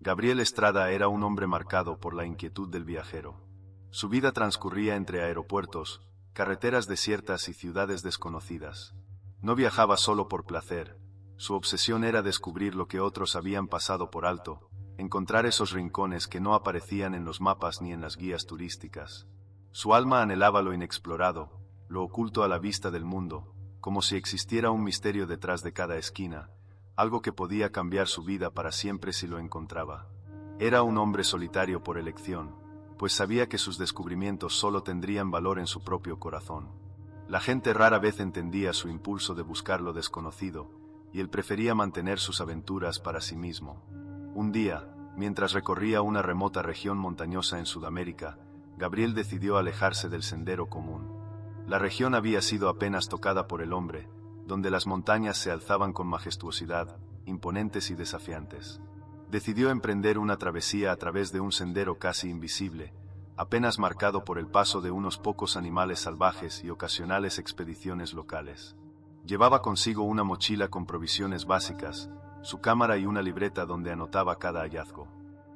Gabriel Estrada era un hombre marcado por la inquietud del viajero. Su vida transcurría entre aeropuertos, carreteras desiertas y ciudades desconocidas. No viajaba solo por placer, su obsesión era descubrir lo que otros habían pasado por alto, encontrar esos rincones que no aparecían en los mapas ni en las guías turísticas. Su alma anhelaba lo inexplorado, lo oculto a la vista del mundo, como si existiera un misterio detrás de cada esquina, algo que podía cambiar su vida para siempre si lo encontraba. Era un hombre solitario por elección, pues sabía que sus descubrimientos solo tendrían valor en su propio corazón. La gente rara vez entendía su impulso de buscar lo desconocido, y él prefería mantener sus aventuras para sí mismo. Un día, mientras recorría una remota región montañosa en Sudamérica, Gabriel decidió alejarse del sendero común. La región había sido apenas tocada por el hombre, donde las montañas se alzaban con majestuosidad, imponentes y desafiantes. Decidió emprender una travesía a través de un sendero casi invisible, apenas marcado por el paso de unos pocos animales salvajes y ocasionales expediciones locales. Llevaba consigo una mochila con provisiones básicas, su cámara y una libreta donde anotaba cada hallazgo.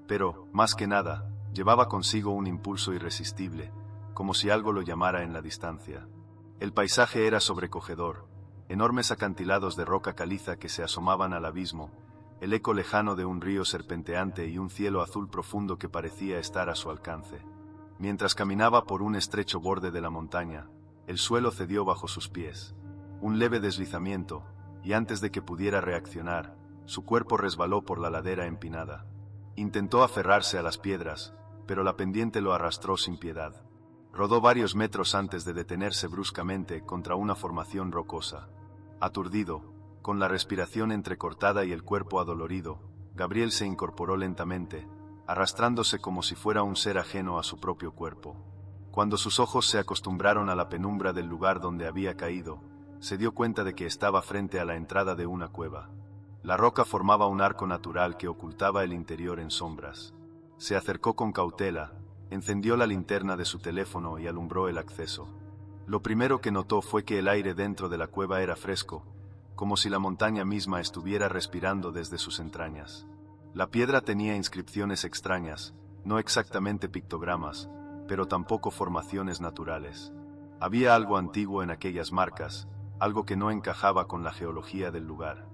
Pero, más que nada, llevaba consigo un impulso irresistible, como si algo lo llamara en la distancia. El paisaje era sobrecogedor, enormes acantilados de roca caliza que se asomaban al abismo, el eco lejano de un río serpenteante y un cielo azul profundo que parecía estar a su alcance. Mientras caminaba por un estrecho borde de la montaña, el suelo cedió bajo sus pies. Un leve deslizamiento, y antes de que pudiera reaccionar, su cuerpo resbaló por la ladera empinada. Intentó aferrarse a las piedras, pero la pendiente lo arrastró sin piedad. Rodó varios metros antes de detenerse bruscamente contra una formación rocosa. Aturdido, con la respiración entrecortada y el cuerpo adolorido, Gabriel se incorporó lentamente, arrastrándose como si fuera un ser ajeno a su propio cuerpo. Cuando sus ojos se acostumbraron a la penumbra del lugar donde había caído, se dio cuenta de que estaba frente a la entrada de una cueva. La roca formaba un arco natural que ocultaba el interior en sombras. Se acercó con cautela, encendió la linterna de su teléfono y alumbró el acceso. Lo primero que notó fue que el aire dentro de la cueva era fresco, como si la montaña misma estuviera respirando desde sus entrañas. La piedra tenía inscripciones extrañas, no exactamente pictogramas, pero tampoco formaciones naturales. Había algo antiguo en aquellas marcas, algo que no encajaba con la geología del lugar.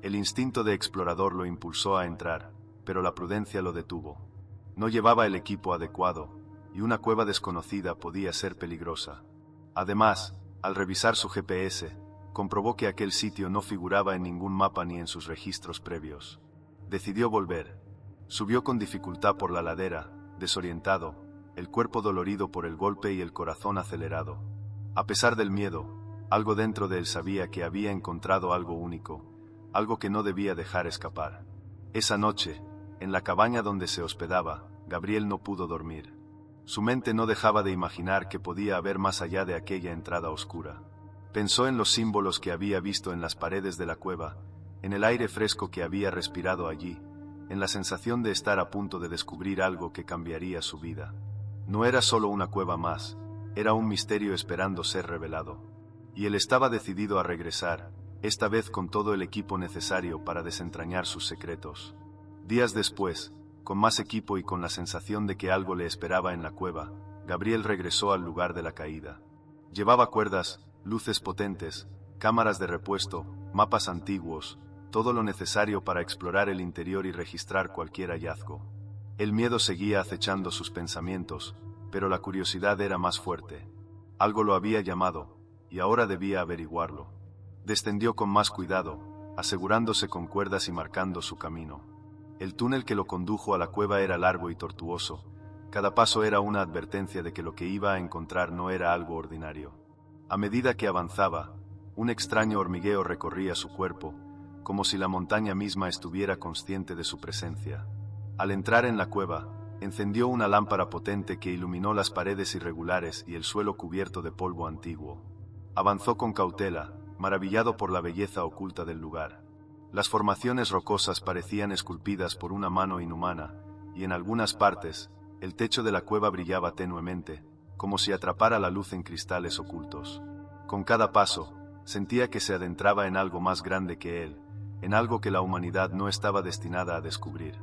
El instinto de explorador lo impulsó a entrar, pero la prudencia lo detuvo. No llevaba el equipo adecuado, y una cueva desconocida podía ser peligrosa. Además, al revisar su GPS, comprobó que aquel sitio no figuraba en ningún mapa ni en sus registros previos. Decidió volver. Subió con dificultad por la ladera, desorientado, el cuerpo dolorido por el golpe y el corazón acelerado. A pesar del miedo, algo dentro de él sabía que había encontrado algo único, algo que no debía dejar escapar. Esa noche, en la cabaña donde se hospedaba, Gabriel no pudo dormir. Su mente no dejaba de imaginar que podía haber más allá de aquella entrada oscura. Pensó en los símbolos que había visto en las paredes de la cueva, en el aire fresco que había respirado allí, en la sensación de estar a punto de descubrir algo que cambiaría su vida. No era solo una cueva más, era un misterio esperando ser revelado. Y él estaba decidido a regresar, esta vez con todo el equipo necesario para desentrañar sus secretos. Días después, con más equipo y con la sensación de que algo le esperaba en la cueva, Gabriel regresó al lugar de la caída. Llevaba cuerdas, luces potentes, cámaras de repuesto, mapas antiguos, todo lo necesario para explorar el interior y registrar cualquier hallazgo. El miedo seguía acechando sus pensamientos, pero la curiosidad era más fuerte. Algo lo había llamado, y ahora debía averiguarlo. Descendió con más cuidado, asegurándose con cuerdas y marcando su camino. El túnel que lo condujo a la cueva era largo y tortuoso. Cada paso era una advertencia de que lo que iba a encontrar no era algo ordinario. A medida que avanzaba, un extraño hormigueo recorría su cuerpo, como si la montaña misma estuviera consciente de su presencia. Al entrar en la cueva, encendió una lámpara potente que iluminó las paredes irregulares y el suelo cubierto de polvo antiguo. Avanzó con cautela, maravillado por la belleza oculta del lugar. Las formaciones rocosas parecían esculpidas por una mano inhumana, y en algunas partes, el techo de la cueva brillaba tenuemente, como si atrapara la luz en cristales ocultos. Con cada paso, sentía que se adentraba en algo más grande que él, en algo que la humanidad no estaba destinada a descubrir.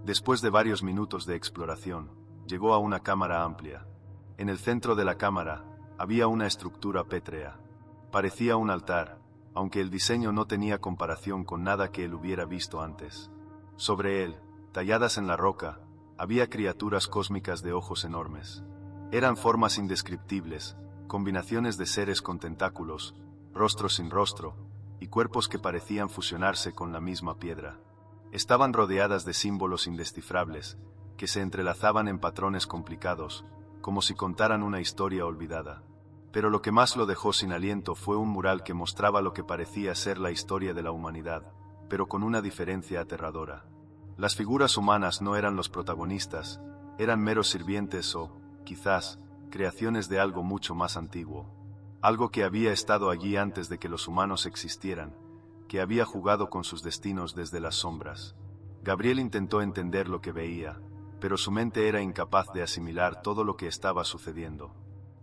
Después de varios minutos de exploración, llegó a una cámara amplia. En el centro de la cámara, había una estructura pétrea. Parecía un altar, aunque el diseño no tenía comparación con nada que él hubiera visto antes. Sobre él, talladas en la roca, había criaturas cósmicas de ojos enormes. Eran formas indescriptibles, combinaciones de seres con tentáculos, rostros sin rostro, y cuerpos que parecían fusionarse con la misma piedra. Estaban rodeadas de símbolos indescifrables, que se entrelazaban en patrones complicados, como si contaran una historia olvidada. Pero lo que más lo dejó sin aliento fue un mural que mostraba lo que parecía ser la historia de la humanidad, pero con una diferencia aterradora. Las figuras humanas no eran los protagonistas, eran meros sirvientes o, quizás, creaciones de algo mucho más antiguo. Algo que había estado allí antes de que los humanos existieran, que había jugado con sus destinos desde las sombras. Gabriel intentó entender lo que veía, pero su mente era incapaz de asimilar todo lo que estaba sucediendo.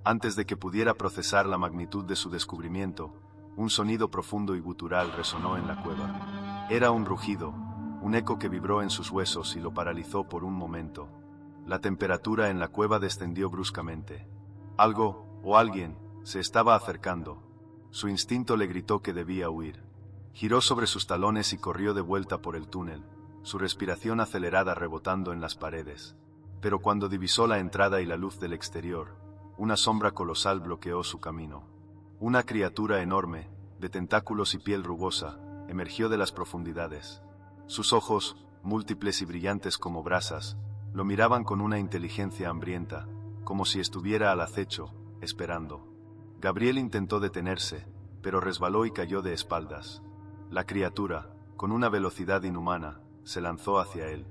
Antes de que pudiera procesar la magnitud de su descubrimiento, un sonido profundo y gutural resonó en la cueva. Era un rugido, un eco que vibró en sus huesos y lo paralizó por un momento. La temperatura en la cueva descendió bruscamente. Algo, o alguien, se estaba acercando. Su instinto le gritó que debía huir. Giró sobre sus talones y corrió de vuelta por el túnel, su respiración acelerada rebotando en las paredes. Pero cuando divisó la entrada y la luz del exterior, una sombra colosal bloqueó su camino. Una criatura enorme, de tentáculos y piel rugosa, emergió de las profundidades. Sus ojos, múltiples y brillantes como brasas, lo miraban con una inteligencia hambrienta, como si estuviera al acecho, esperando. Gabriel intentó detenerse, pero resbaló y cayó de espaldas. La criatura, con una velocidad inhumana, se lanzó hacia él.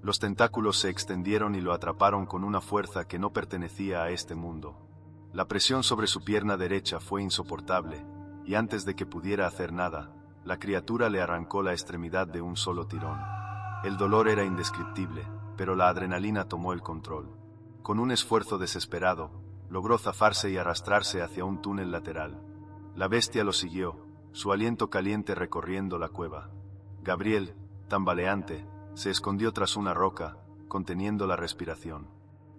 Los tentáculos se extendieron y lo atraparon con una fuerza que no pertenecía a este mundo. La presión sobre su pierna derecha fue insoportable, y antes de que pudiera hacer nada, la criatura le arrancó la extremidad de un solo tirón. El dolor era indescriptible, pero la adrenalina tomó el control. Con un esfuerzo desesperado, logró zafarse y arrastrarse hacia un túnel lateral. La bestia lo siguió, su aliento caliente recorriendo la cueva. Gabriel, tambaleante, se escondió tras una roca, conteniendo la respiración.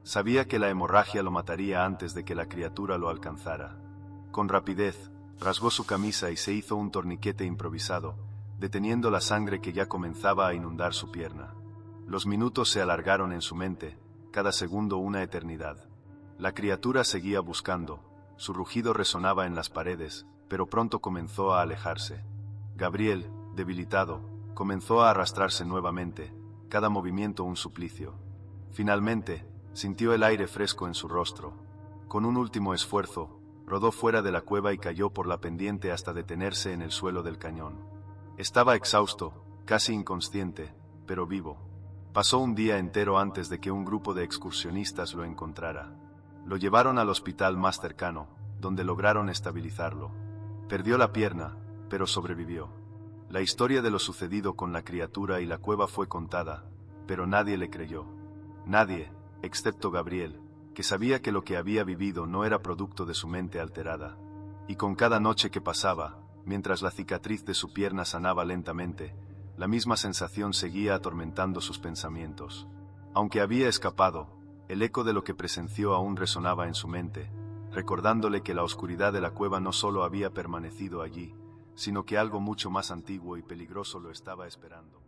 Sabía que la hemorragia lo mataría antes de que la criatura lo alcanzara. Con rapidez, rasgó su camisa y se hizo un torniquete improvisado, deteniendo la sangre que ya comenzaba a inundar su pierna. Los minutos se alargaron en su mente, cada segundo una eternidad. La criatura seguía buscando, su rugido resonaba en las paredes, pero pronto comenzó a alejarse. Gabriel, debilitado, comenzó a arrastrarse nuevamente, cada movimiento un suplicio. Finalmente, sintió el aire fresco en su rostro. Con un último esfuerzo, rodó fuera de la cueva y cayó por la pendiente hasta detenerse en el suelo del cañón. Estaba exhausto, casi inconsciente, pero vivo. Pasó un día entero antes de que un grupo de excursionistas lo encontrara. Lo llevaron al hospital más cercano, donde lograron estabilizarlo. Perdió la pierna, pero sobrevivió. La historia de lo sucedido con la criatura y la cueva fue contada, pero nadie le creyó. Nadie, excepto Gabriel, que sabía que lo que había vivido no era producto de su mente alterada. Y con cada noche que pasaba, mientras la cicatriz de su pierna sanaba lentamente, la misma sensación seguía atormentando sus pensamientos. Aunque había escapado, el eco de lo que presenció aún resonaba en su mente, recordándole que la oscuridad de la cueva no solo había permanecido allí, sino que algo mucho más antiguo y peligroso lo estaba esperando.